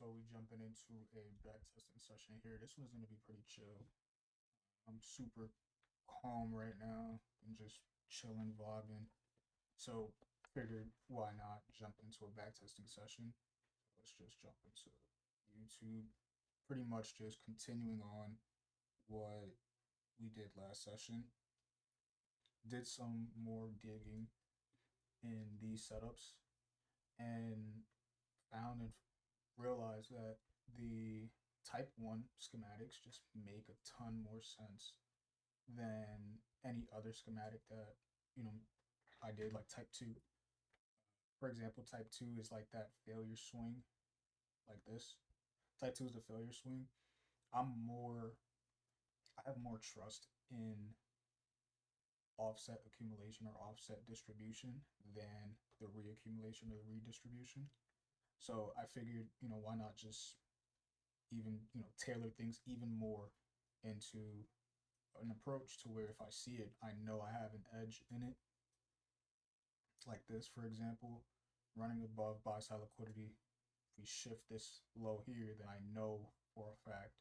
So we jumping into a backtesting session here. This one's gonna be pretty chill. I'm super calm right now and just chilling, vibing. So figured why not jump into a backtesting session. Let's just jump into YouTube. Pretty much just continuing on what we did last session. Did some more digging in these setups and found and realized that the type 1 schematics just make a ton more sense than any other schematic that, you know, I did, like type 2. For example, type 2 is like that failure swing, like this. Type 2 is the failure swing. I'm more, I have more trust in offset accumulation or offset distribution than the reaccumulation or the redistribution. So I figured, why not just even, tailor things even more into an approach to where if I see it, I know I have an edge in it. Like this, for example, running above buy side liquidity. If we shift this low here, then I know for a fact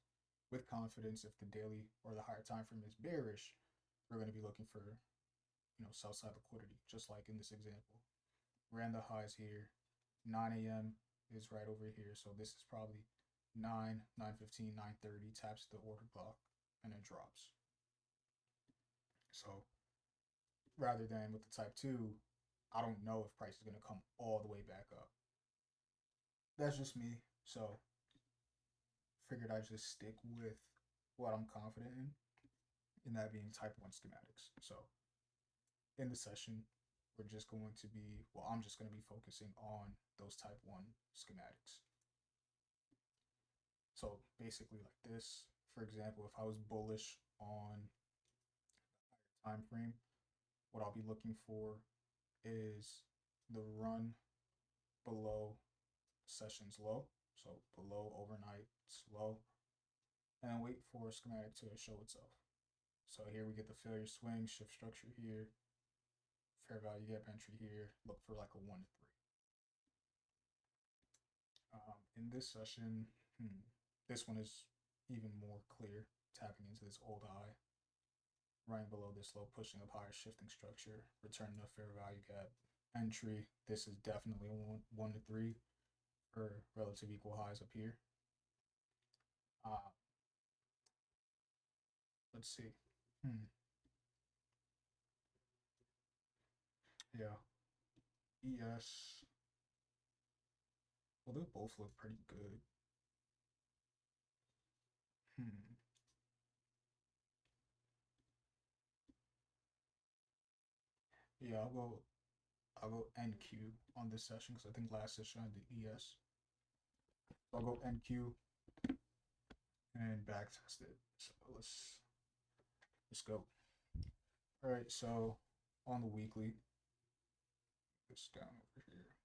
with confidence if the daily or the higher time frame is bearish, we're going to be looking for, sell side liquidity, just like in this example. Ran the highs here. 9 a.m. is right over here. So this is probably 9, 9:15, 9:30, taps the order block, and it drops. So rather than with the type 2, I don't know if price is going to come all the way back up. That's just me. So figured I'd just stick with what I'm confident in that being type 1 schematics. So in the session, we're just going to be, well, I'm just going to be focusing on those type 1 schematics. So basically like this, for example, if I was bullish on the higher time frame, what I'll be looking for is the run below session's low, so below overnight's low, and wait for a schematic to show itself. So here we get the failure swing, shift structure here, fair value gap entry here, look for like a 1 to 3. In this session, this one is even more clear, tapping into this old high, running below this low, pushing up higher, shifting structure, returning a fair value gap entry. This is definitely a 1 to 3 for relative equal highs up here. Uh, let's see. Yeah, ES. Well, they both look pretty good. Hmm. Yeah, I'll go NQ on this session because I think last session I did ES. So I'll go NQ and back test it. So let's go. All right, so on the weekly, this down over here.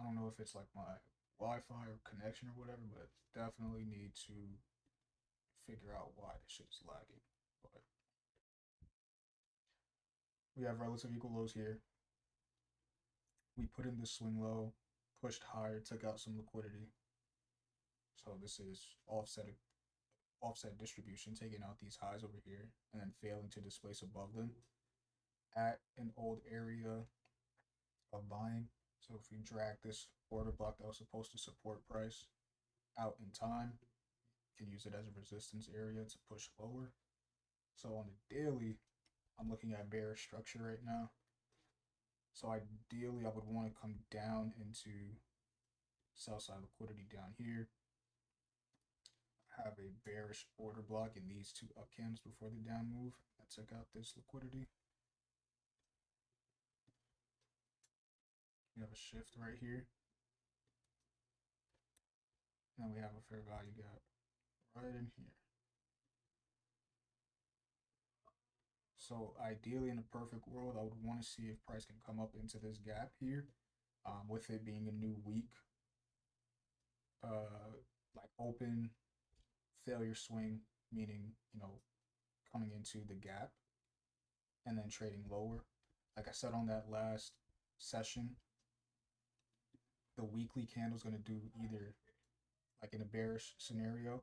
I don't know if it's like my Wi-Fi or connection or whatever, but definitely need to figure out why this shit is lagging. But we have relative equal lows here. We put in the swing low, pushed higher, took out some liquidity. So this is offset distribution, taking out these highs over here and then failing to displace above them at an old area of buying. So if we drag this order block that was supposed to support price out in time, you can use it as a resistance area to push lower. So on the daily, I'm looking at bearish structure right now. So ideally, I would want to come down into sell side liquidity down here, have a bearish order block in these two up candles before the down move that took out this liquidity. We have a shift right here. And we have a fair value gap right in here. So ideally, in a perfect world, I would want to see if price can come up into this gap here, with it being a new week, like open failure swing, meaning coming into the gap and then trading lower. Like I said on that last session, the weekly candle is going to do either, like in a bearish scenario,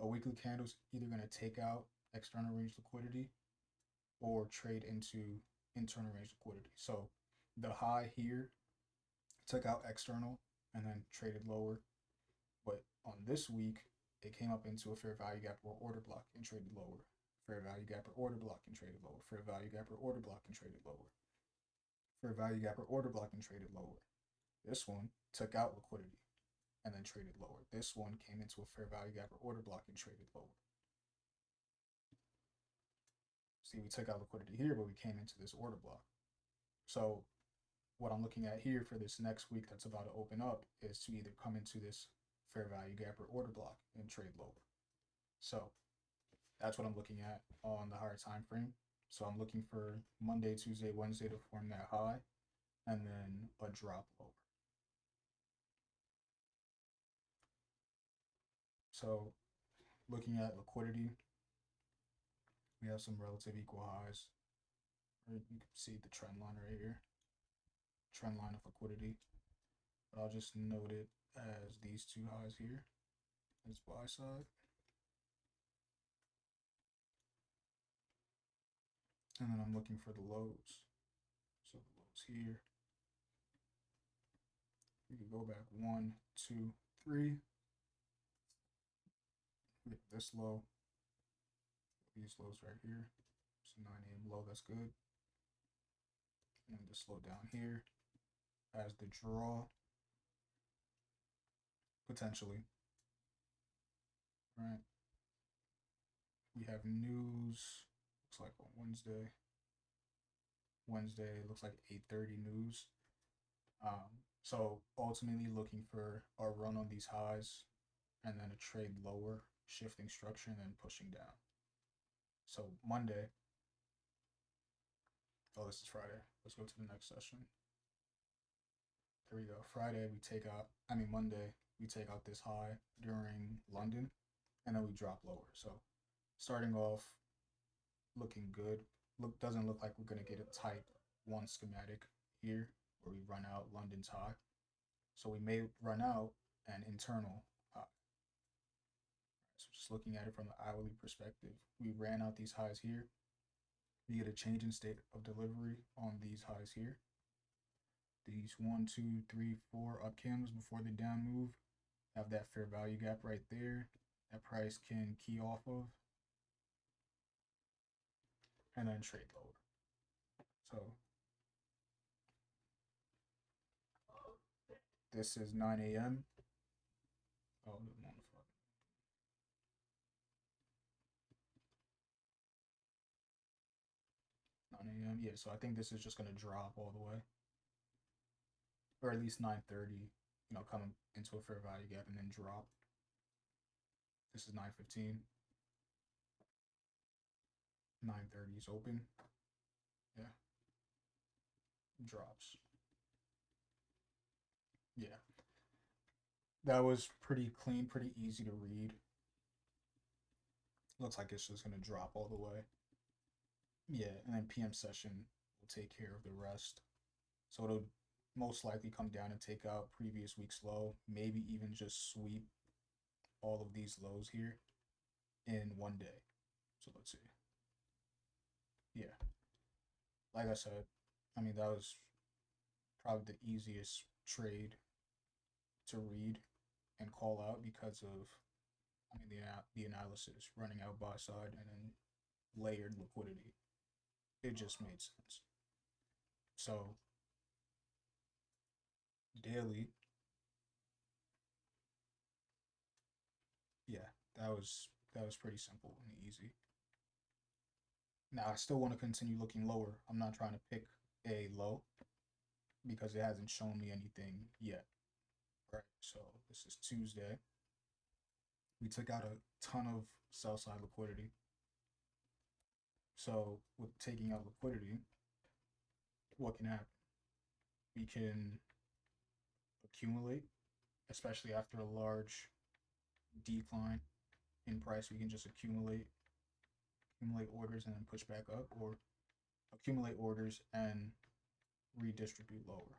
a weekly candle is either going to take out external range liquidity or trade into internal range liquidity. So the high here took out external and then traded lower. But on this week, it came up into a fair value gap or order block and traded lower. Fair value gap or order block and traded lower. Fair value gap or order block and traded lower. Fair value gap or order block and traded lower. This one took out liquidity and then traded lower. This one came into a fair value gap or order block and traded lower. See, we took out liquidity here, but we came into this order block. So what I'm looking at here for this next week that's about to open up is to either come into this fair value gap or order block and trade lower. So that's what I'm looking at on the higher time frame. So I'm looking for Monday, Tuesday, Wednesday to form that high and then a drop lower. So looking at liquidity, we have some relative equal highs. Or you can see the trend line right here, trend line of liquidity. But I'll just note it as these two highs here as buy side. And then I'm looking for the lows. So the lows here. We could go back 1, 2, 3. We get this low. These lows right here. So 9 a.m. low, that's good. And then this low down here as the draw. Potentially. Right. We have news. Looks like on Wednesday. Wednesday looks like 8:30 news. So ultimately looking for a run on these highs and then a trade lower, shifting structure, and then pushing down. So Monday. Oh, this is Friday. Let's go to the next session. There we go. Friday we take out. Monday we take out this high during London, and then we drop lower. So starting off looking good. Doesn't look like we're gonna get a type 1 schematic here where we run out London's high. So we may run out an internal high. So just looking at it from the hourly perspective, we ran out these highs here. We get a change in state of delivery on these highs here. These 1, 2, 3, 4 up candles before the down move have that fair value gap right there that price can key off of and then trade lower. So this is 9 a.m. Oh, the motherfucker. 9 a.m. Yeah, so I think this is just gonna drop all the way, or at least 9:30. Come into a fair value gap and then drop. This is 9:15. 9:30 is open. Yeah. Drops. Yeah. That was pretty clean, pretty easy to read. Looks like it's just gonna drop all the way. Yeah, and then PM session will take care of the rest. So it'll most likely come down and take out previous week's low, maybe even just sweep all of these lows here in one day. So let's see. Yeah. Like I said, that was probably the easiest trade to read and call out because of the analysis running out buy side and then layered liquidity. It just made sense. So daily, yeah, that was pretty simple and easy. Now I still want to continue looking lower. I'm not trying to pick a low because it hasn't shown me anything yet. Right. So this is Tuesday. We took out a ton of sell side liquidity. So with taking out liquidity, what can happen? We can accumulate, especially after a large decline in price. We can just accumulate orders and then push back up, or accumulate orders and redistribute lower.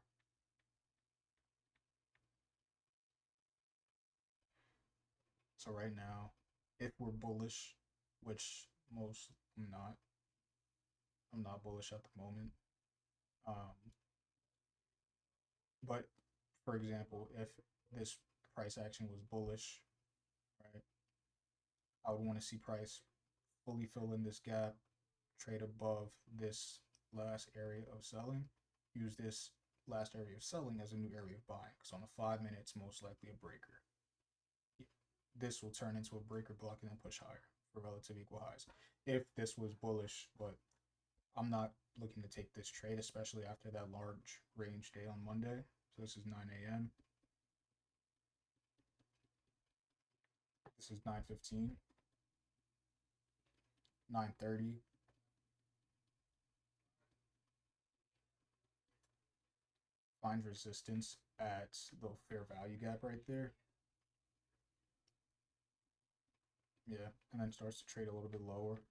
So right now, if we're bullish, which most I'm not bullish at the moment. Um, but for example, if this price action was bullish, right, I would want to see price fully fill in this gap, trade above this last area of selling, use this last area of selling as a new area of buying. Because on a 5 minute, it's most likely a breaker. This will turn into a breaker block and then push higher for relative equal highs. If this was bullish, but I'm not looking to take this trade, especially after that large range day on Monday. So this is 9 a.m. This is 9:15, 9:30. Find resistance at the fair value gap right there. Yeah, and then starts to trade a little bit lower.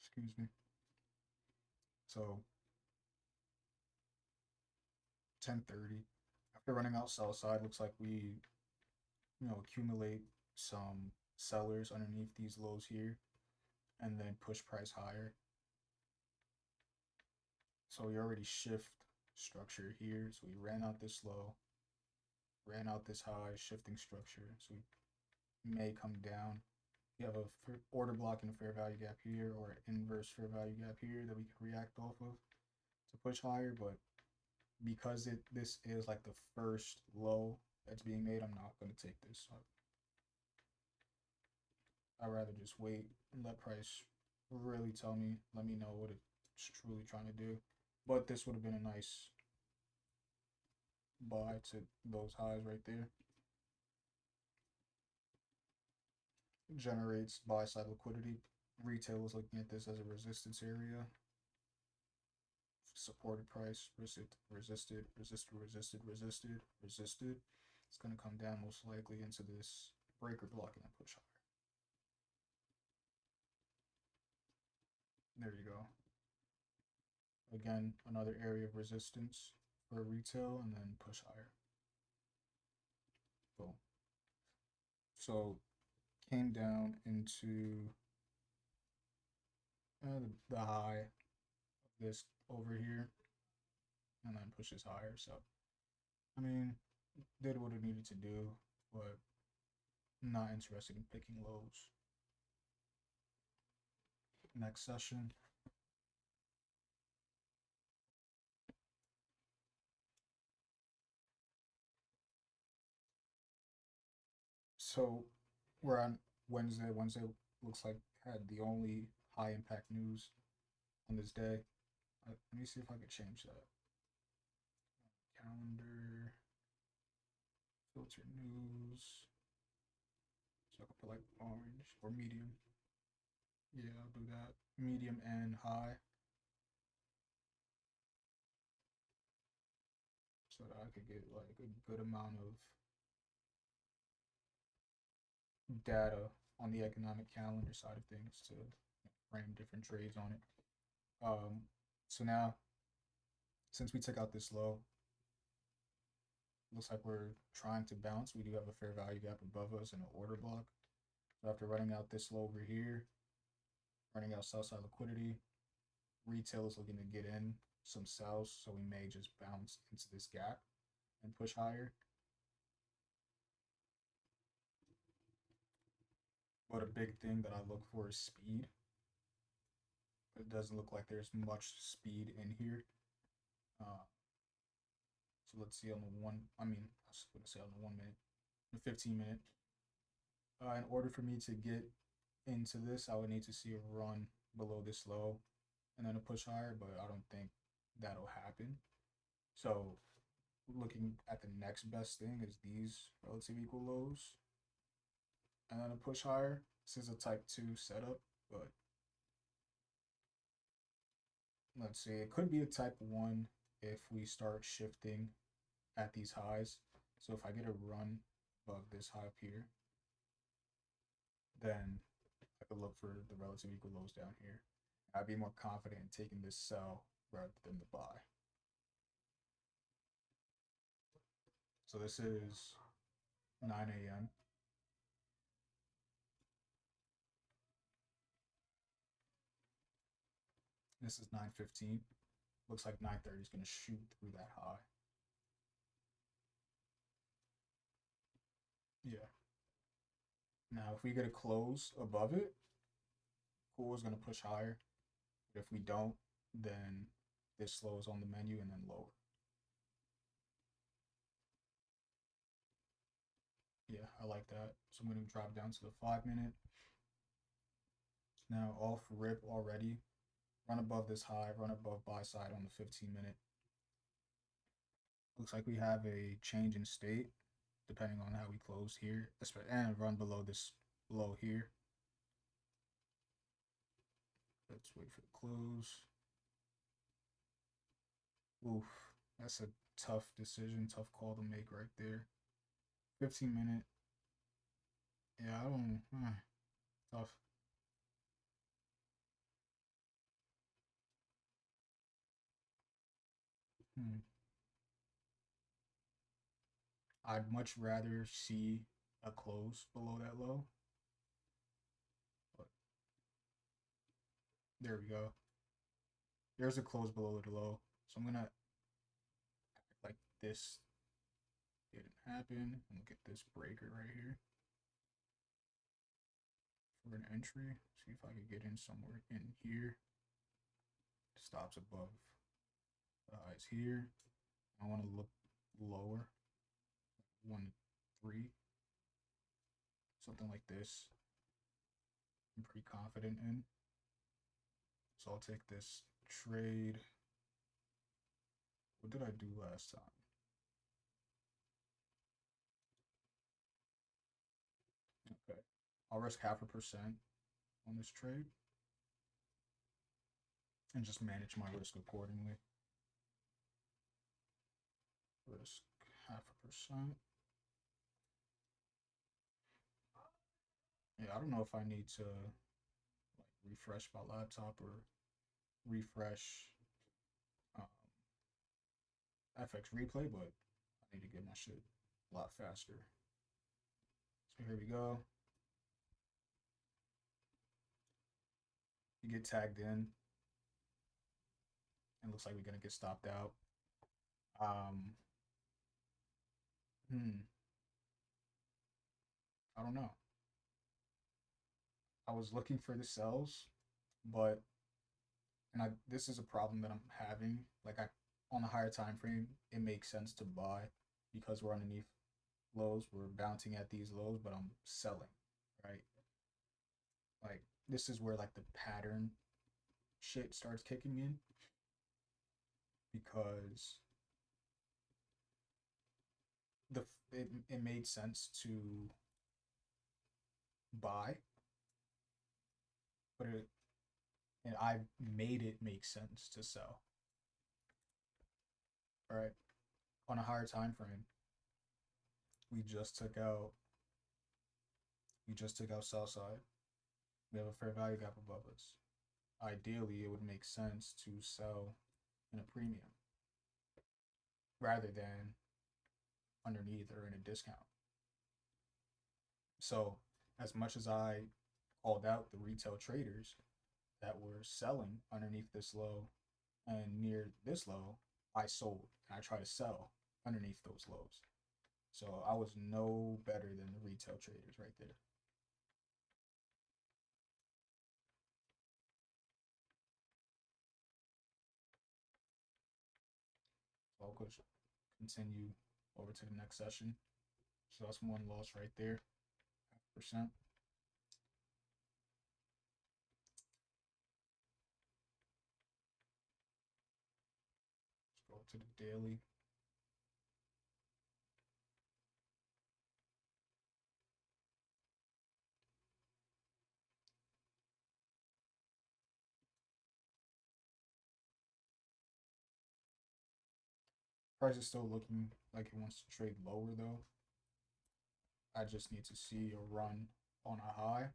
Excuse me. So 10:30. After running out sell side, looks like we accumulate some sellers underneath these lows here and then push price higher. So we already shift structure here. So we ran out this low, ran out this high, shifting structure. So we may come down. We have a order block and a fair value gap here, or an inverse fair value gap here that we can react off of to push higher. But because this is like the first low that's being made, I'm not going to take this. So I'd rather just wait and let price really let me know what it's truly trying to do. But this would have been a nice buy to those highs right there. Generates buy side liquidity. Retail is looking at this as a resistance area. Supported price, resisted. It's going to come down most likely into this breaker block and then push higher. There you go. Again, another area of resistance for retail and then push higher. Boom. So came down into the high of this over here and then pushes higher. So, I mean, did what it needed to do, but not interested in picking lows. Next session. So we're on Wednesday. Wednesday looks like had the only high impact news on this day. Let me see if I can change that. Calendar, filter news. So I can put like orange or medium. Yeah, I'll do that. Medium and high. So that I could get like a good amount of data on the economic calendar side of things to frame different trades on it. So now, since we took out this low, looks like we're trying to bounce. We do have a fair value gap above us and an order block. So after running out this low over here, running out sell side liquidity, retail is looking to get in some sells, so we may just bounce into this gap and push higher. But a big thing that I look for is speed. It doesn't look like there's much speed in here. So let's see on the I was going to say on the 1 minute, the 15 minute. In order for me to get into this, I would need to see a run below this low and then a push higher, but I don't think that'll happen. So looking at the next best thing is these relative equal lows and then a push higher. This is a type 2 setup, but let's see, it could be a type 1 if we start shifting at these highs. So if I get a run above this high up here, then I could look for the relative equal lows down here. I'd be more confident in taking this sell rather than the buy. So this is 9 a.m. This is 9:15. Looks like 9:30 is going to shoot through that high. Yeah. Now, if we get a close above it, cool is going to push higher. But if we don't, then this slows on the menu and then lower. Yeah, I like that. So I'm going to drop down to the 5 minute. Now off rip already. Run above this high, run above buy side on the 15 minute. Looks like we have a change in state depending on how we close here. And run below this low here. Let's wait for the close. Oof, that's a tough decision, tough call to make right there. 15 minute. Yeah, I don't. Tough. Hmm. I'd much rather see a close below that low. But there we go. There's a close below the low. So I'm gonna act like this didn't happen. And look at this breaker right here for an entry. See if I could get in somewhere in here. Stops above the eyes here. I want to look lower. 1-3. Something like this. I'm pretty confident in. So I'll take this trade. What did I do last time? Okay. I'll risk 0.5% on this trade and just manage my risk accordingly. Risk 0.5%. Yeah, I don't know if I need to like refresh my laptop or refresh um, FX replay, but I need to get my shit a lot faster. So here we go. You get tagged in, and looks like we're gonna get stopped out. Um, hmm, I don't know. I was looking for the sells, but this is a problem that I'm having. Like on a higher time frame, it makes sense to buy because we're underneath lows. We're bouncing at these lows, but I'm selling, right? Like this is where like the pattern shit starts kicking in because it made sense to buy, but I made it make sense to sell. All right, on a higher time frame, we just took out sell side. We have a fair value gap above us. Ideally, it would make sense to sell in a premium rather than underneath or in a discount. So, as much as I called out the retail traders that were selling underneath this low and near this low, I sold and I try to sell underneath those lows. So I was no better than the retail traders right there. So I'll continue over to the next session. So that's one loss right there. Percent. Let's go to the daily. Price is still looking like it wants to trade lower though. I just need to see a run on a high.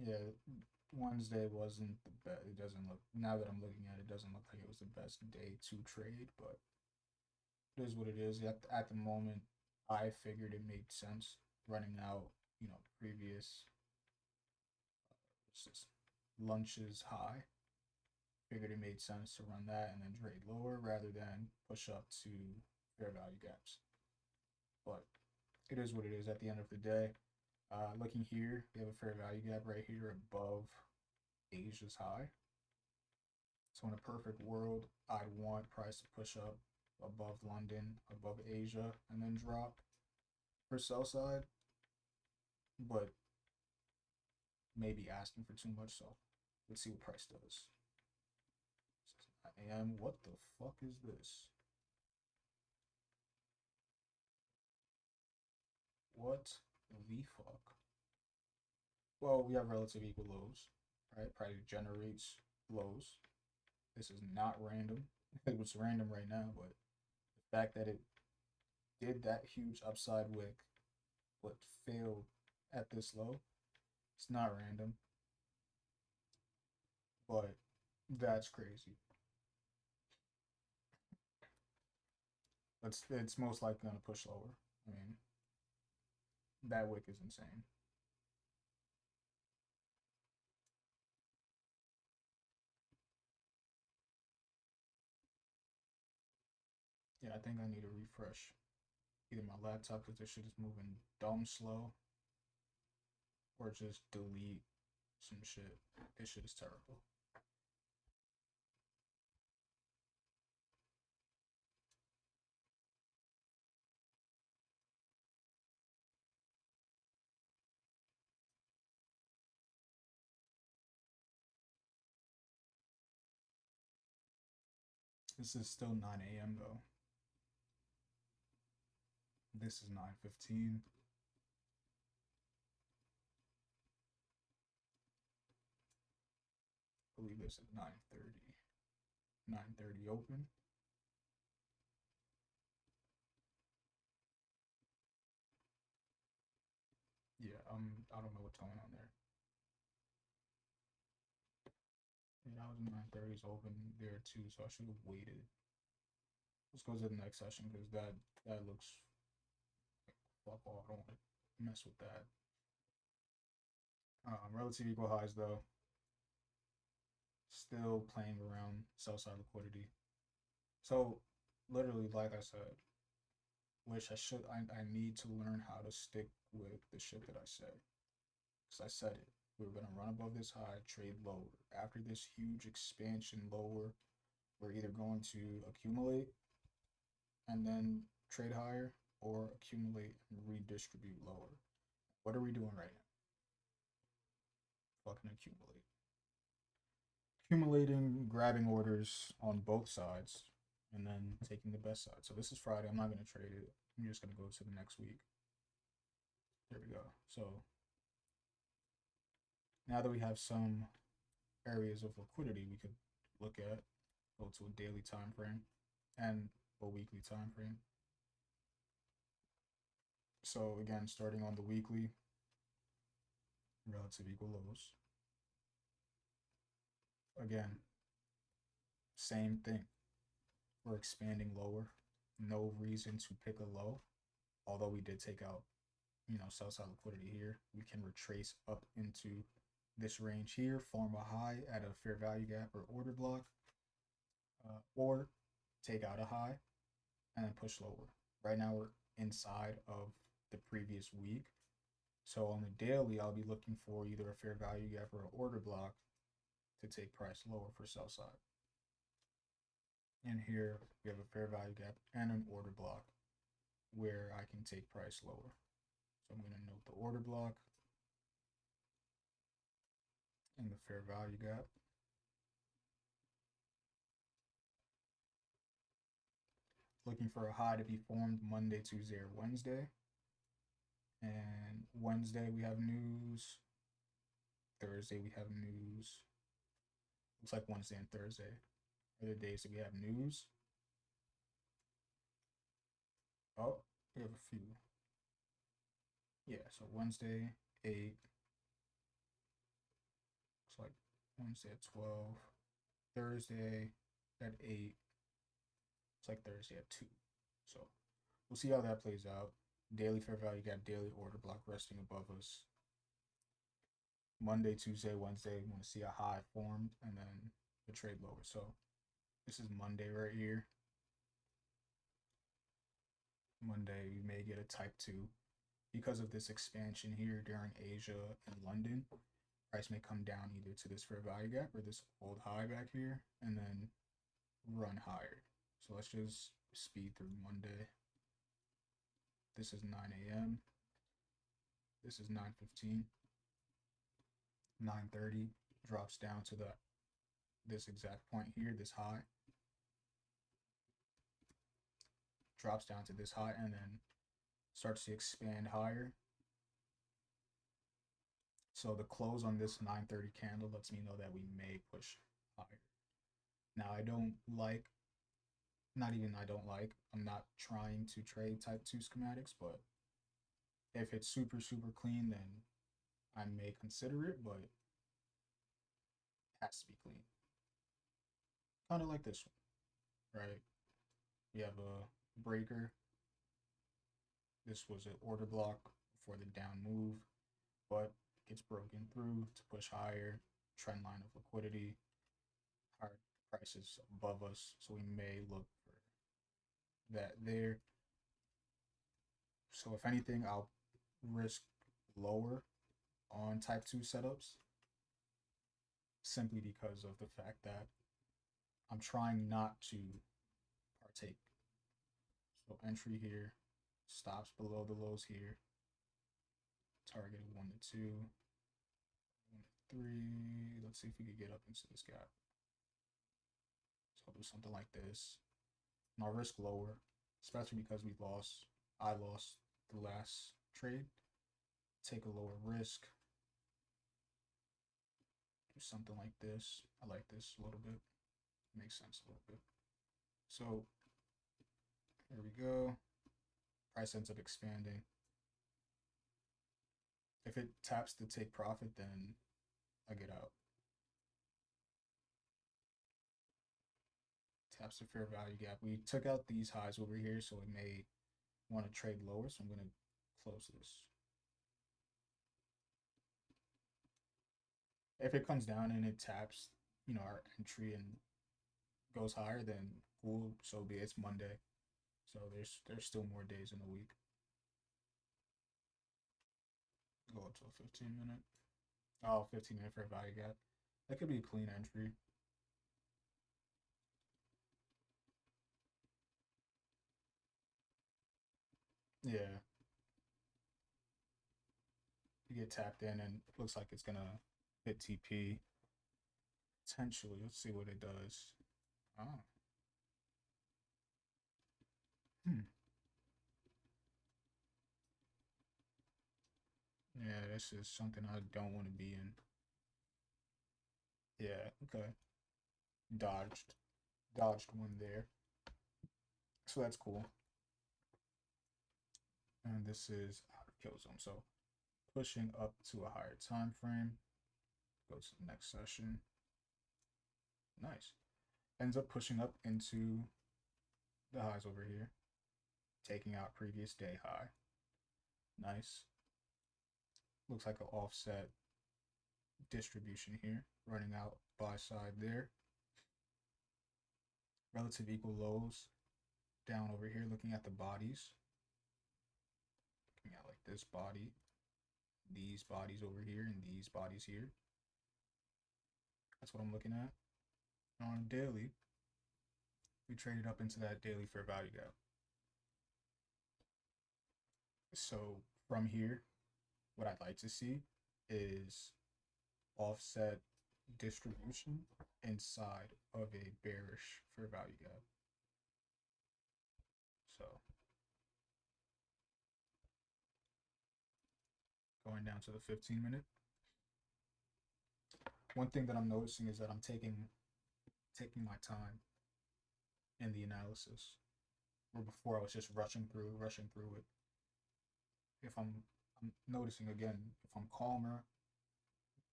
Yeah, Wednesday wasn't the best. It doesn't look, now that I'm looking at it, doesn't look like it was the best day to trade, but it is what it is. At the moment, I figured it made sense running out, previous what's this, lunches high. Figured it made sense to run that and then trade lower rather than push up to fair value gaps. But it is what it is at the end of the day. Looking here, we have a fair value gap right here above Asia's high. So in a perfect world, I'd want price to push up above London, above Asia, and then drop for sell side. But maybe asking for too much, so let's see what price does. And what the fuck is this? What the fuck? Well, we have relative equal lows, right? Price generates lows. This is not random. It was random right now, but the fact that it did that huge upside wick but failed at this low, it's not random, but that's crazy. It's most likely gonna push lower. I mean, that wick is insane. Yeah, I think I need to refresh either my laptop because this shit is moving dumb slow, or just delete some shit. This shit is terrible. This is still 9 a.m. though. This is 9:15. I believe this is 9:30. 9:30 open. Yeah, I don't know what's going on there. Yeah, I was 9:30's open there too, so I should have waited. Let's go to the next session because that looks fuck off. I don't want to mess with that. Relative equal highs though, still playing around sell side liquidity. So literally, like I said, which I need to learn how to stick with the shit that I say. Because I said it. We were gonna run above this high, trade lower. After this huge expansion lower, we're either going to accumulate and then trade higher or accumulate and redistribute lower. What are we doing right now? Fucking accumulate. Accumulating, grabbing orders on both sides, and then taking the best side. So this is Friday. I'm not going to trade it. I'm just going to go to the next week. There we go. So now that we have some areas of liquidity, we could look at, go to a daily time frame and a weekly time frame. So again, starting on the weekly, relative equal lows. Again, same thing. We're expanding lower. No reason to pick a low. Although we did take out, sell side liquidity here, we can retrace up into this range here, form a high at a fair value gap or order block, or take out a high and then push lower. Right now we're inside of the previous week. So on the daily, I'll be looking for either a fair value gap or an order block to take price lower for sell side. And here we have a fair value gap and an order block where I can take price lower. So I'm going to note the order block and the fair value gap. Looking for a high to be formed Monday, Tuesday, or Wednesday. And Wednesday we have news. Thursday we have news. Looks like Wednesday and Thursday are the days that we have news. Oh, we have a few. Yeah, so Wednesday, 8, Wednesday at 12, Thursday at 8. It's like Thursday at 2. So we'll see how that plays out. Daily fair value gap, daily order block resting above us. Monday, Tuesday, Wednesday, we want to see a high formed and then the trade lower. So this is Monday right here. Monday, we may get a type 2. Because of this expansion here during Asia and London, price may come down either to this fair value gap or this old high back here and then run higher. So let's just speed through Monday. This is 9 a.m. This is 9:15. 9:30 drops down to this exact point here, this high. Drops down to this high and then starts to expand higher. So the close on this 9:30 candle lets me know that we may push higher. Now I don't like, I'm not trying to trade type 2 schematics, but if it's super, super clean, then I may consider it, but it has to be clean. Kind of like this one, right? We have a breaker. This was an order block for the down move, but gets broken through to push higher, trend line of liquidity, higher prices above us, so we may look for that there. So if anything, I'll risk lower on type 2 setups simply because of the fact that I'm trying not to partake. So entry here, stops below the lows here, target 1 to 2, 1 to 3. Let's see if we could get up into this gap. So I'll do something like this. And I'll risk lower, especially because I lost the last trade. Take a lower risk. Do something like this. I like this a little bit. Makes sense a little bit. So here we go. Price ends up expanding. If it taps to take profit, then I get out. Taps the fair value gap. We took out these highs over here, so it may want to trade lower, so I'm going to close this. If it comes down and it taps, our entry and goes higher, then cool, so be it. It's Monday, so there's still more days in the week. Go up to a 15-minute. Oh, 15-minute fair value gap. That could be a clean entry. Yeah. You get tapped in and it looks like it's gonna hit TP. Potentially. Let's see what it does. Oh. Yeah, this is something I don't want to be in. Yeah, okay. Dodged. Dodged one there. So that's cool. And this is out of kill zone. So pushing up to a higher time frame. Go to the next session. Nice. Ends up pushing up into the highs over here. Taking out previous day high. Nice. Looks like an offset distribution here. Running out buy side there. Relative equal lows down over here, looking at the bodies. Looking at like this body, these bodies over here, and these bodies here. That's what I'm looking at. On daily, we traded up into that daily fair value gap. So from here, what I'd like to see is offset distribution inside of a bearish fair value gap. So going down to the 15-minute. One thing that I'm noticing is that I'm taking my time in the analysis, where before I was just rushing through it. If I'm noticing again, if I'm calmer,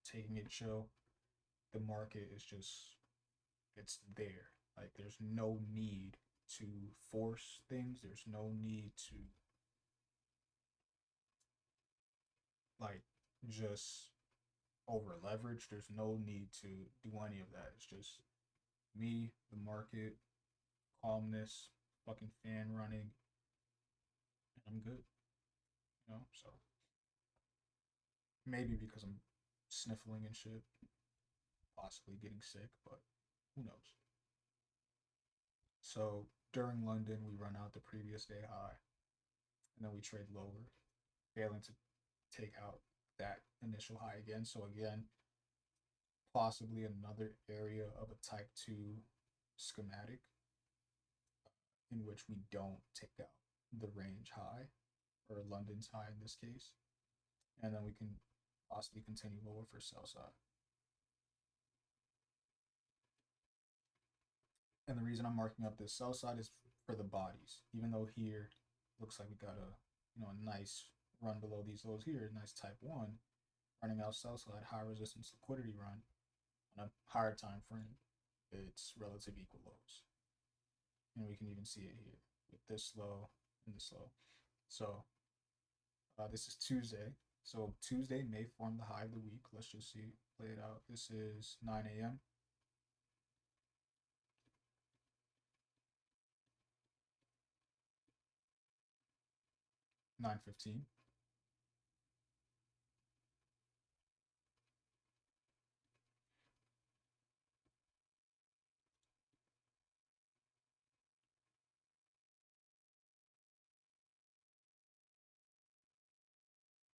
taking it chill, the market is just, it's there. Like there's no need to force things. There's no need to like just over leverage. There's no need to do any of that. It's just me, the market, calmness, fucking fan running, and I'm good. So maybe because I'm sniffling and shit, possibly getting sick, but who knows? So during London, we run out the previous day high, and then we trade lower, failing to take out that initial high again. So again, possibly another area of a type 2 schematic in which we don't take out the range high or London's high in this case. And then we can possibly continue lower for sell side. And the reason I'm marking up this sell side is for the bodies. Even though here looks like we got a nice run below these lows here, nice type 1, running out sell side, high resistance liquidity run on a higher time frame, it's relative equal lows. And we can even see it here with this low and this low. So this is Tuesday. So Tuesday may form the high of the week. Let's just see, play it out. This is 9 a.m. 9:15.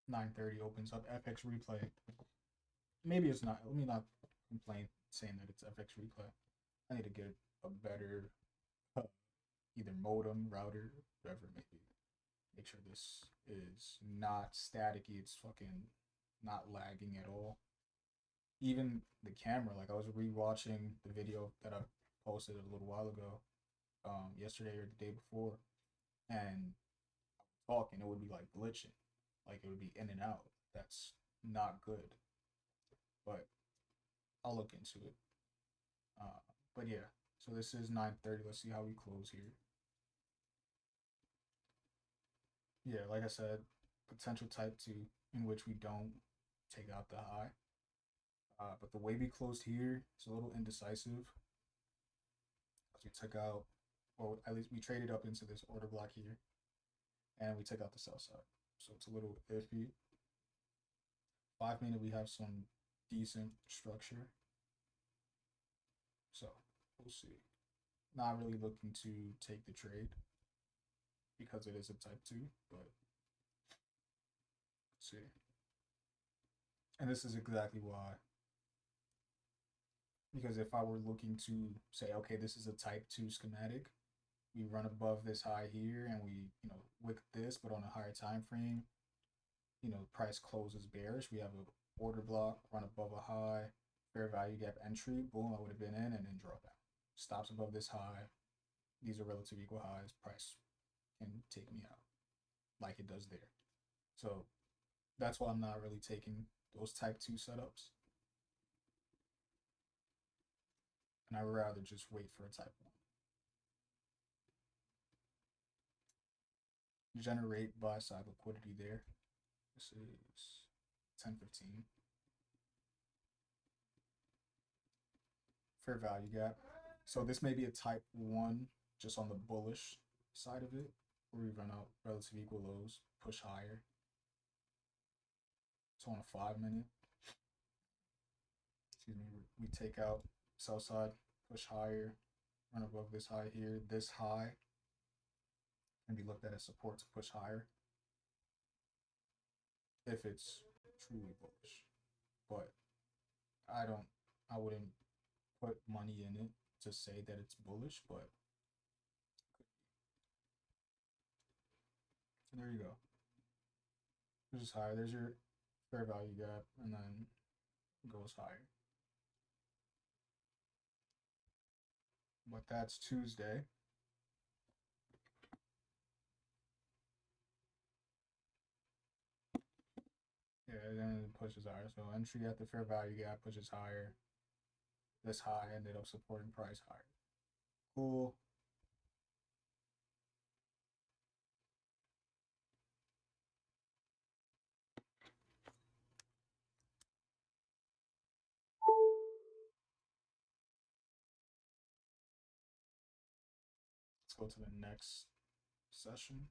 9:30 opens up FX replay. Maybe it's not. Let me not complain saying that it's FX replay. I need to get a better either modem, router, whatever it may be. Make sure this is not staticky. It's fucking not lagging at all. Even the camera, like I was rewatching the video that I posted a little while ago, yesterday or the day before, and talking, it would be like glitching, like it would be in and out. That's not good. But I'll look into it. But yeah, so this is 9:30. Let's see how we close here. Yeah, like I said, potential type 2 in which we don't take out the high. But the way we closed here is a little indecisive. As we took out, or at least we traded up into this order block here, and we took out the sell side. So it's a little iffy. 5 minute, we have some decent structure. So we'll see. Not really looking to take the trade because it is a type 2, but see. And this is exactly why. Because if I were looking to say, okay, this is a type 2 schematic, we run above this high here and we, wick this, but on a higher time frame, price closes bearish. We have a order block, run above a high, fair value gap entry, boom, I would have been in and then draw down. Stops above this high. These are relative equal highs. Price can take me out like it does there. So that's why I'm not really taking those type 2 setups. And I'd rather just wait for a type 1. Generate buy side liquidity there. This is 10:15. Fair value gap. So this may be a type 1 just on the bullish side of it, where we run out relative equal lows, push higher. So on a 5 minute, excuse me, we take out sell side, push higher, run above this high here. This high can be looked at as support to push higher if it's truly bullish. But I wouldn't put money in it to say that it's bullish, but there you go. This is higher. There's your fair value gap, and then goes higher. But that's Tuesday. Yeah, then it pushes higher. So entry at the fair value gap pushes higher. this high ended up supporting price higher. Cool. Let's go to the next session.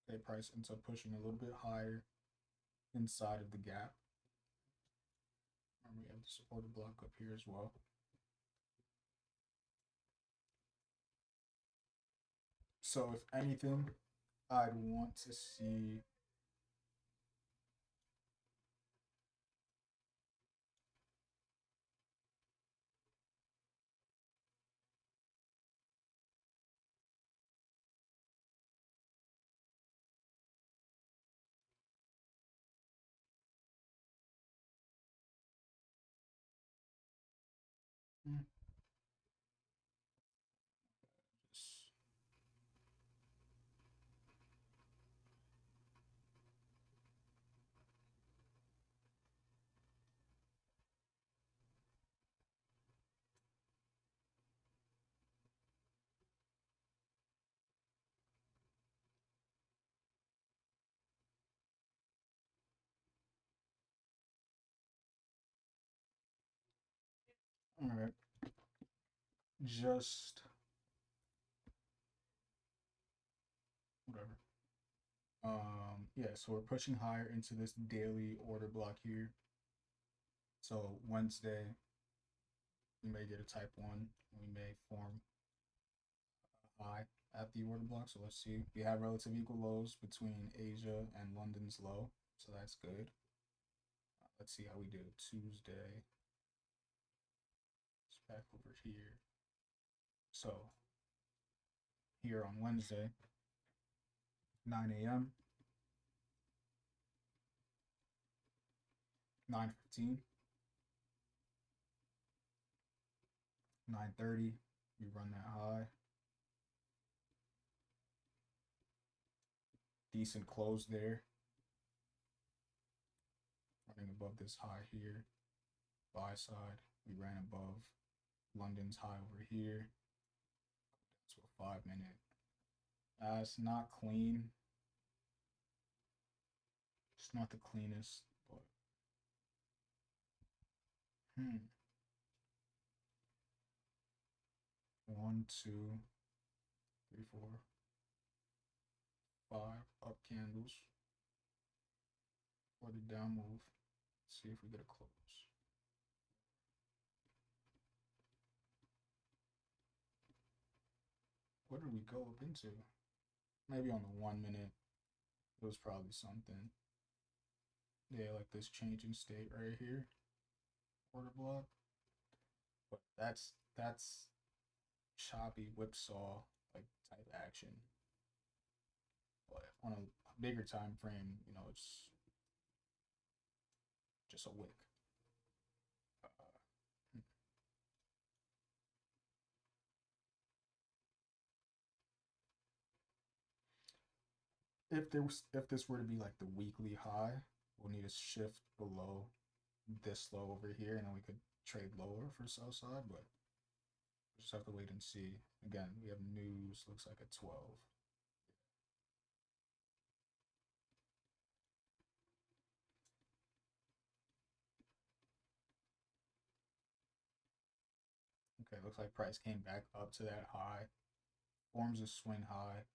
Okay, price ends up pushing a little bit higher inside of the gap. And we have the supported block up here as well. So if anything, I'd want to see just all right. Just whatever. Yeah, so we're pushing higher into this daily order block here. So Wednesday, we may get a type 1. We may form a high at the order block. So let's see. We have relative equal lows between Asia and London's low. So that's good. Let's see how we do Tuesday. It's back over here. So here on Wednesday, 9 a.m., 9:15, 9:30, we run that high. Decent close there. Running above this high here. Buy side, we ran above London's high over here. So a 5 minute. It's not clean. It's not the cleanest, but hmm. 1, 2, 3, 4, 5 up candles for the down move. Let's see if we get a close. What did we go up into? Maybe on the 1 minute, it was probably something. Yeah, like this changing state right here, order block. But that's choppy whipsaw like type action. But on a bigger time frame, it's just a wick. If this were to be like the weekly high, we'll need a shift below this low over here, and then we could trade lower for sell side. But we just have to wait and see. Again, we have news. Looks like a 12. Okay, looks like price came back up to that high, forms a swing high.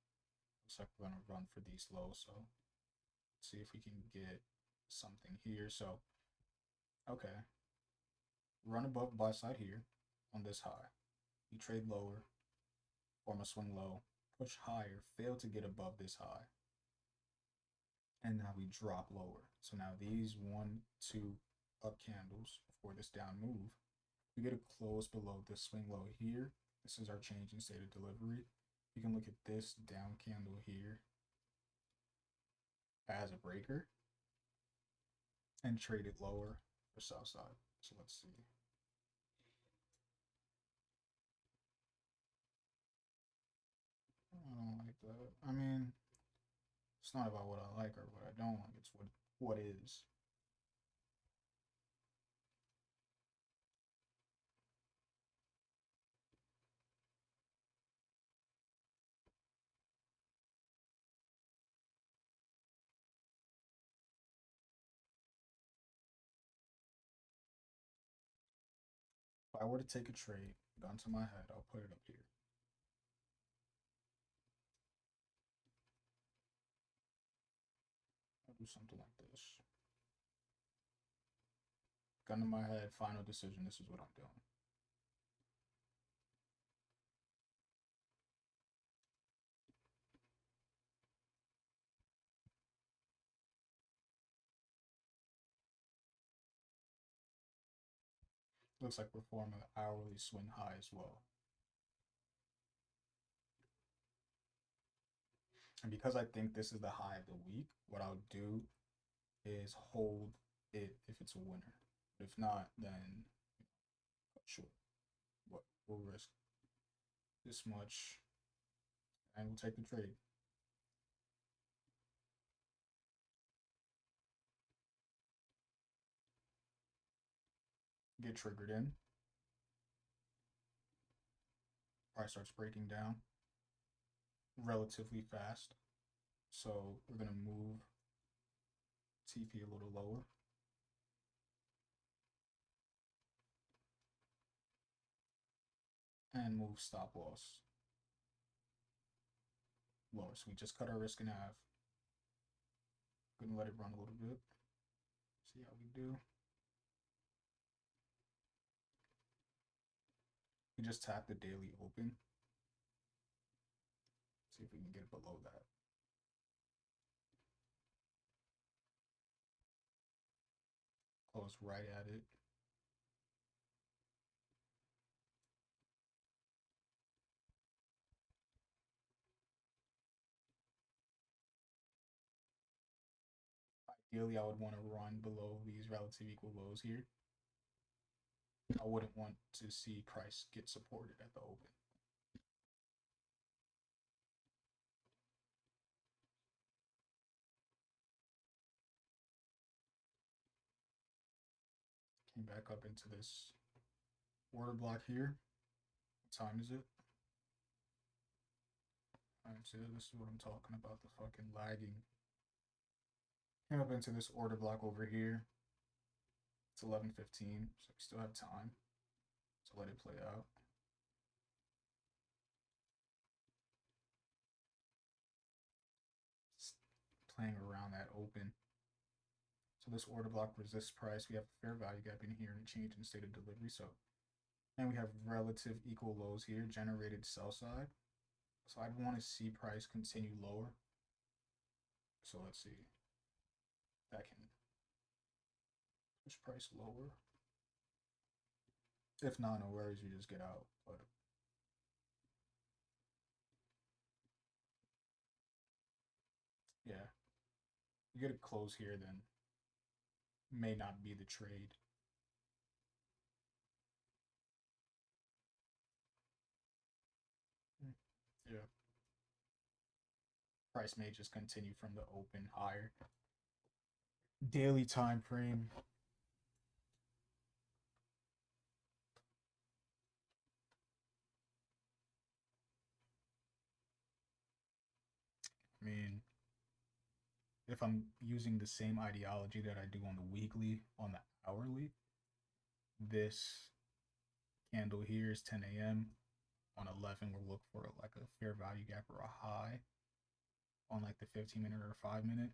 Looks like we're gonna run for these lows. So let's see if we can get something here. So okay, run above buy side here on this high. We trade lower, form a swing low, push higher, fail to get above this high, and now we drop lower. So now these 1, 2 up candles before this down move, we get a close below this swing low here. This is our change in state of delivery. You can look at this down candle here as a breaker and trade it lower for sell side. So let's see. I don't like that. I mean, it's not about what I like or what I don't like. It's what is. I were to take a trade, gun to my head, I'll put it up here. I'll do something like this. Gun to my head, final decision. This is what I'm doing. Looks like we're forming an hourly swing high as well. And because I think this is the high of the week, what I'll do is hold it if it's a winner. If not, then sure. But we'll risk this much and we'll take the trade. Get triggered in. Price starts breaking down relatively fast. So we're going to move TP a little lower. And move stop loss lower. So we just cut our risk in half. Gonna let it run a little bit. See how we do. We just tap the daily open. See if we can get below that. Close right at it. Ideally, I would want to run below these relative equal lows here. I wouldn't want to see price get supported at the open. Came back up into this order block here. What time is it? Alright, so this is what I'm talking about, the fucking lagging. Came up into this order block over here. It's 11:15, so we still have time to let it play out. Just playing around that open. So this order block resists price. We have a fair value gap in here and a change in state of delivery. So, and we have relative equal lows here, generated sell side. So I'd want to see price continue lower. So let's see. That can push price lower. If not, no worries, you just get out. But yeah, you get a close here, then may not be the trade. Yeah. Price may just continue from the open higher. Daily time frame. I mean, if I'm using the same ideology that I do on the weekly, on the hourly, this candle here is 10 a.m. On 11, we'll look for like a fair value gap or a high on like the 15-minute or 5-minute.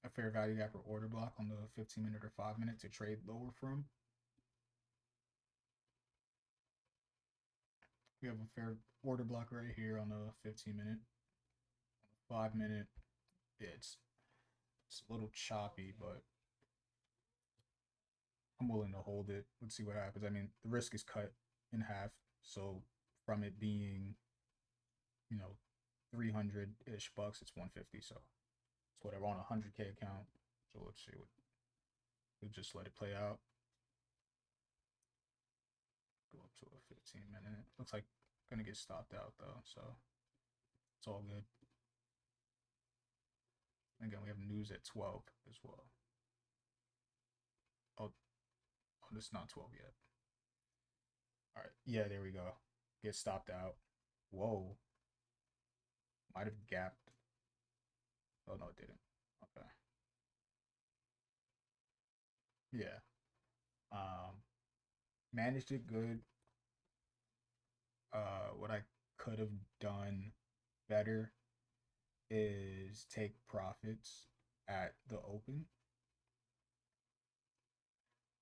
A fair value gap or order block on the 15-minute or 5-minute to trade lower from. We have a fair order block right here on the 15-minute. 5-minute, it's a little choppy, but I'm willing to hold it. Let's see what happens. I mean, the risk is cut in half. So from it being, 300-ish bucks, it's 150. So it's whatever on a 100K account. So let's see what, we'll just let it play out. Go up to a 15-minute. Looks like gonna get stopped out though, so it's all good. Again, we have news at 12 as well. Oh, this is not 12 yet. All right, yeah, there we go. Get stopped out. Whoa. Might have gapped. Oh, no, it didn't. Okay. Yeah. managed it good. What I could have done better is take profits at the open.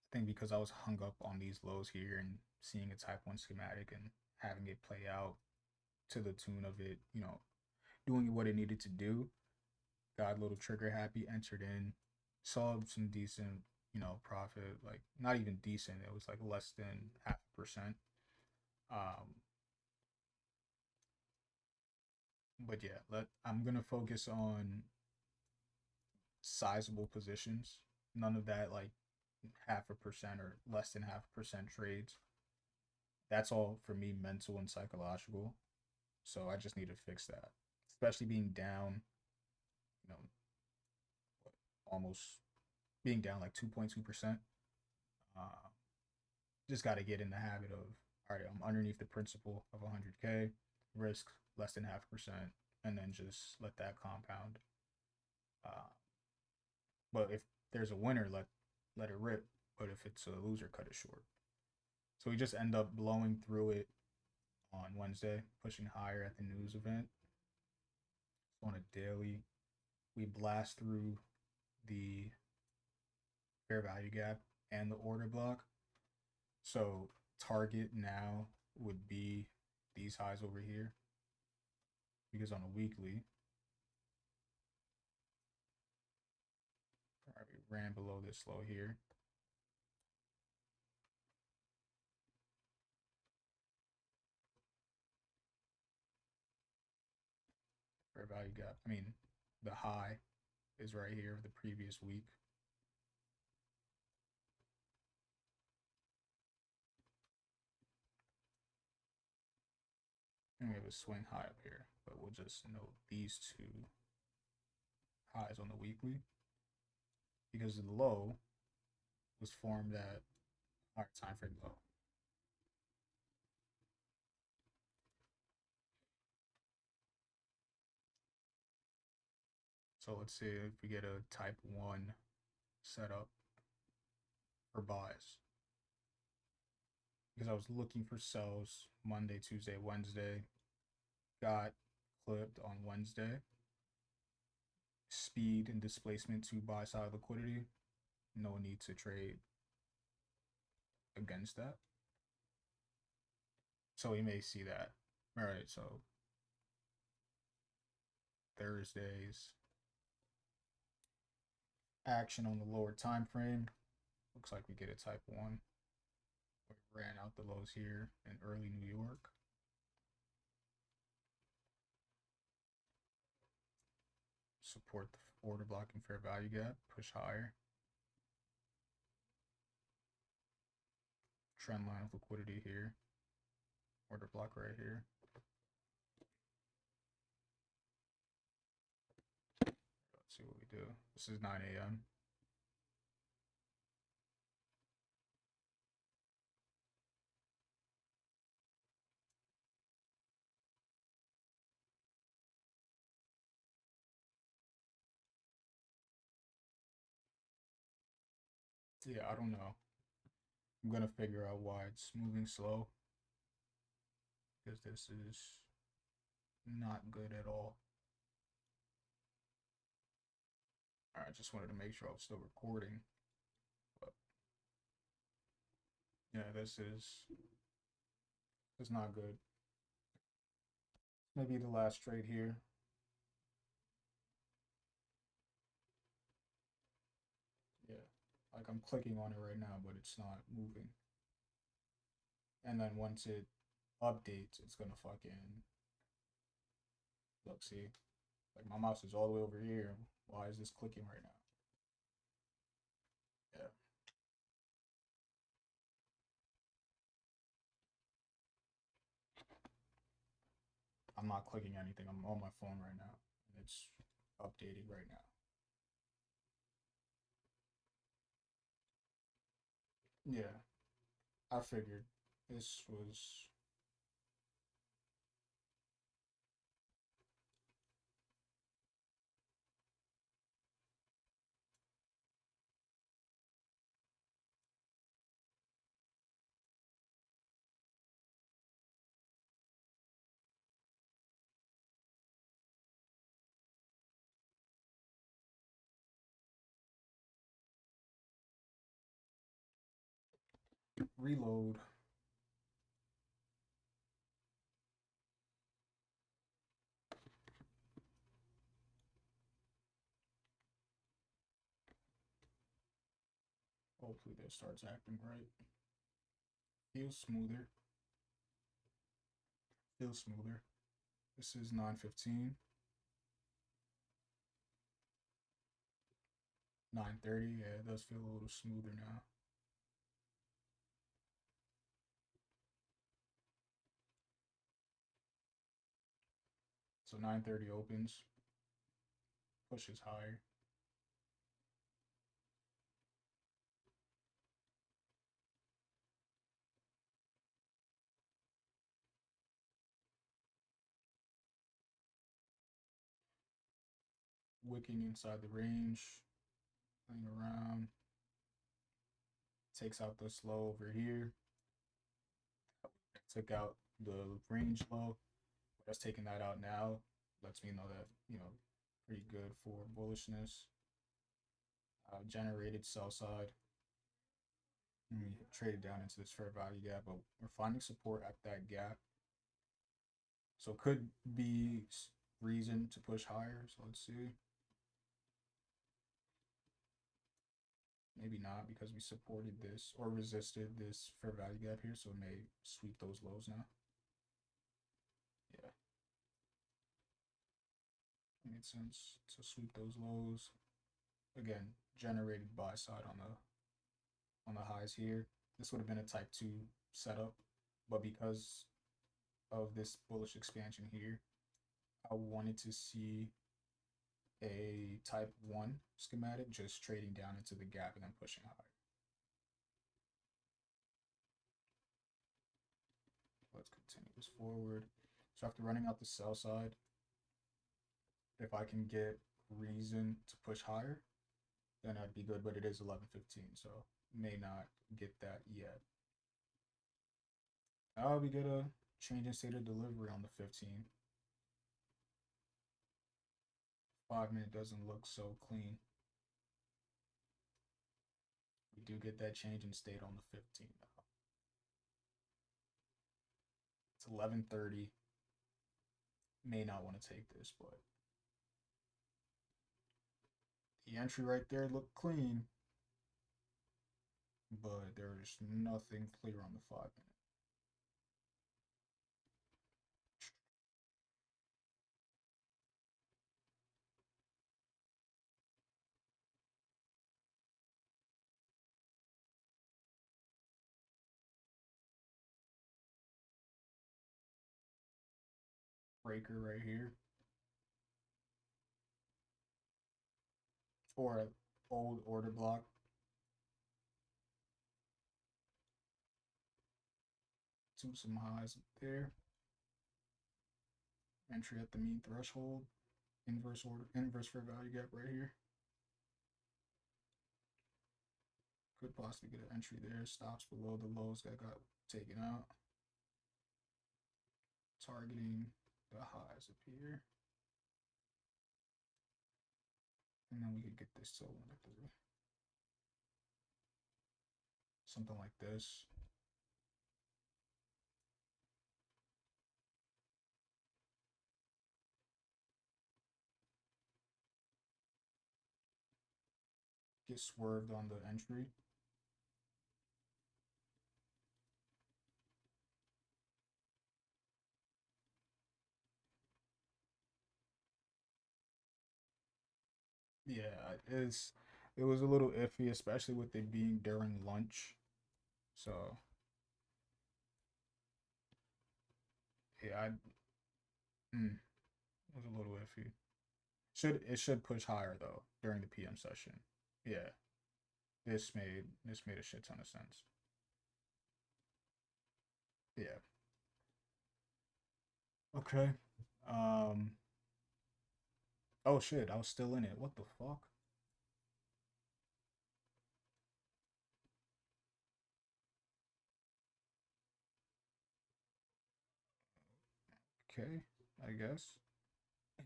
I think because I was hung up on these lows here and seeing a type 1 schematic and having it play out to the tune of it, doing what it needed to do, got a little trigger happy, entered in, saw some decent, profit, like not even decent. It was like less than 0.5%. Um, but yeah, I'm gonna focus on sizable positions. None of that like 0.5% or less than 0.5% trades. That's all for me mental and psychological. So I just need to fix that. Especially being down, you know, almost being down like 2.2%. Uh, just got to get in the habit of, all right, I'm underneath the principal of 100K, risk less than 0.5%, and then just let that compound. Uh, but if there's a winner, let it rip. But if it's a loser, cut it short. So we just end up blowing through it on Wednesday, pushing higher at the news event. On a daily, we blast through the fair value gap and the order block. So target now would be these highs over here, because on a weekly, all right, we ran below this low here. Fair value gap. I mean, the high is right here of the previous week. And we have a swing high up here, but we'll just note these two highs on the weekly because the low was formed at our time frame low. So let's see if we get a type 1 setup for buys. Because I was looking for sells Monday, Tuesday, Wednesday. Got clipped on Wednesday. Speed and displacement to buy side liquidity. No need to trade against that. So we may see that. All right, so Thursday's action on the lower time frame. Looks like we get a type 1. We ran out the lows here in early New York. Support the order block and fair value gap, push higher. Trend line of liquidity here. Order block right here. Let's see what we do. This is 9 a.m. Yeah, I don't know. I'm gonna figure out why it's moving slow, because this is not good at all. I just wanted to make sure I was still recording. But yeah, this is not good. Maybe the last trade here. Yeah, like I'm clicking on it right now, but it's not moving. And then once it updates, it's gonna fucking look. See, like my mouse is all the way over here. Why is this clicking right now? Yeah. I'm not clicking anything. I'm on my phone right now. And it's updating right now. Yeah, I figured this was reload. Hopefully this starts acting right. Feels smoother. Feels smoother. This is 9:15. 9:30. Yeah, it does feel a little smoother now. So 9:30 opens, pushes higher. Wicking inside the range, playing around. Takes out the slow over here. Took out the range low. That's taking that out now. Lets me know that, pretty good for bullishness. Generated sell side. And we traded down into this fair value gap, but we're finding support at that gap. So it could be reason to push higher. So let's see. Maybe not because we supported this or resisted this fair value gap here, so it may sweep those lows now. Yeah. Made sense to sweep those lows. Again, generated buy side on the highs here. This would have been a type 2 setup, but because of this bullish expansion here, I wanted to see a type 1 schematic just trading down into the gap and then pushing higher. Let's continue this forward. So after running out the sell side, if I can get reason to push higher, then I'd be good, but it is 11:15, so may not get that yet. We get a change in state of delivery on the 15. 5 minute doesn't look so clean. We do get that change in state on the 15 though. It's 11:30. May not want to take this, but the entry right there looked clean, but there's nothing clear on the 5 minute. Breaker right here, or an old order block. To some highs there. Entry at the mean threshold. Inverse order, inverse fair value gap right here. Could possibly get an entry there. Stops below the lows that got taken out. Targeting the highs up here. And then we could get this to 1-3. Something like this. Get swerved on the entry. Yeah, it was a little iffy, especially with it being during lunch. So yeah, it was a little iffy. Should push higher though during the PM session. Yeah, this made a shit ton of sense. Yeah. Okay. Um. Oh shit! I was still in it. What the fuck? Okay. I guess.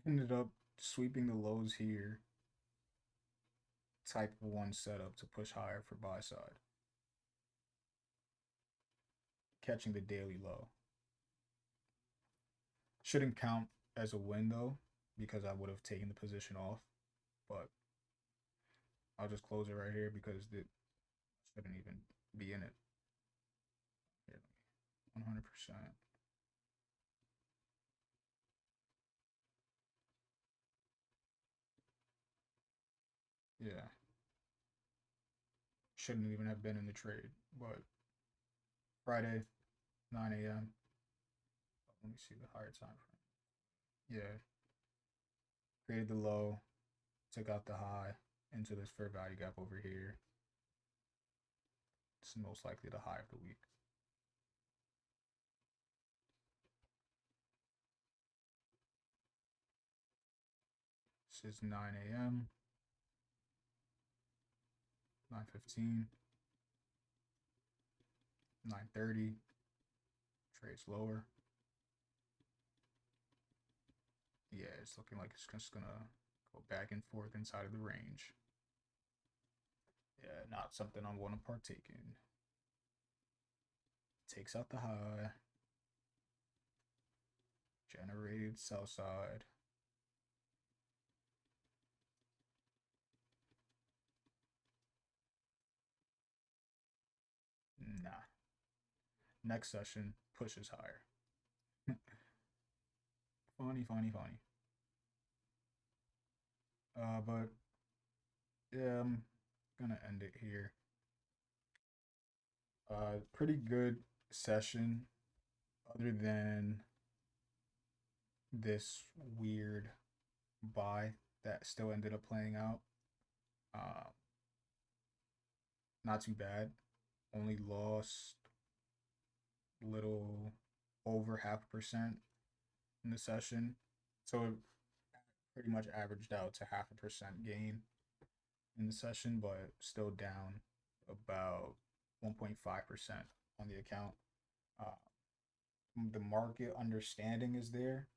Ended up sweeping the lows here. Type 1 setup to push higher for buy side. catching the daily low. Shouldn't count as a win though, because I would have taken the position off. But I'll just close it right here because it shouldn't even be in it. Here, 100%. Yeah, shouldn't even have been in the trade. But Friday, 9 a.m. Let me see the higher time frame. Yeah, created the low, took out the high into this fair value gap over here. It's most likely the high of the week. This is 9 a.m. 9:15. 9:30. Trades lower. Yeah, it's looking like it's just gonna go back and forth inside of the range. Yeah, not something I want to partake in. Takes out the high. Generated sell side. Nah. Next session pushes higher. Funny, funny, funny. But yeah, I'm gonna end it here. Pretty good session, other than this weird buy that still ended up playing out. Uh, not too bad. Only lost little over 0.5% in the session, so it pretty much averaged out to 0.5% gain in the session, but still down about 1.5% on the account. Uh, the market understanding is there.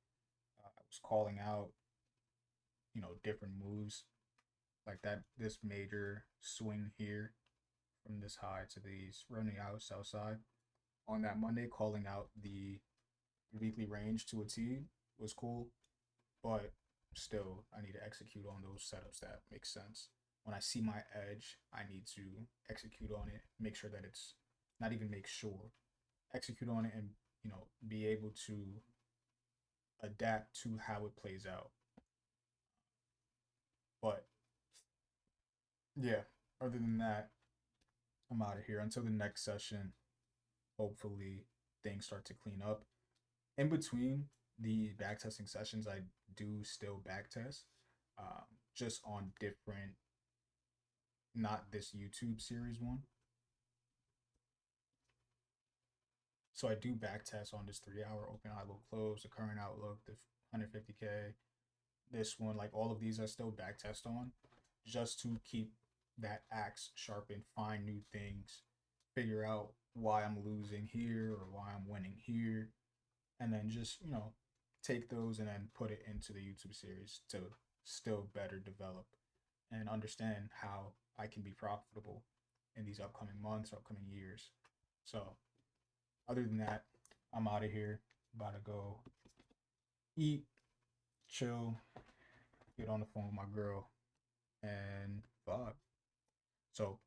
I was calling out, different moves like that. This major swing here from this high to these running out sell side on that Monday, calling out the weekly range to a T was cool, but still, I need to execute on those setups that make sense. When I see my edge, I need to execute on it, make sure that it's not even make sure, execute on it, and be able to adapt to how it plays out. But yeah, other than that, I'm out of here until the next session. Hopefully, things start to clean up. In between the backtesting sessions, I do still backtest, just on different, not this YouTube series one. So I do backtest on this 3 hour open, high, low, close, the current outlook, the 150K, this one, like all of these I still backtest on, just to keep that axe sharpened, find new things, figure out why I'm losing here or why I'm winning here, and then just take those and then put it into the YouTube series to still better develop and understand how I can be profitable in these upcoming months, upcoming years. So other than that, I'm out of here. About to go eat, chill, get on the phone with my girl, and vibe. So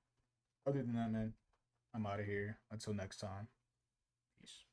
other than that, man, I'm out of here. Until next time, peace.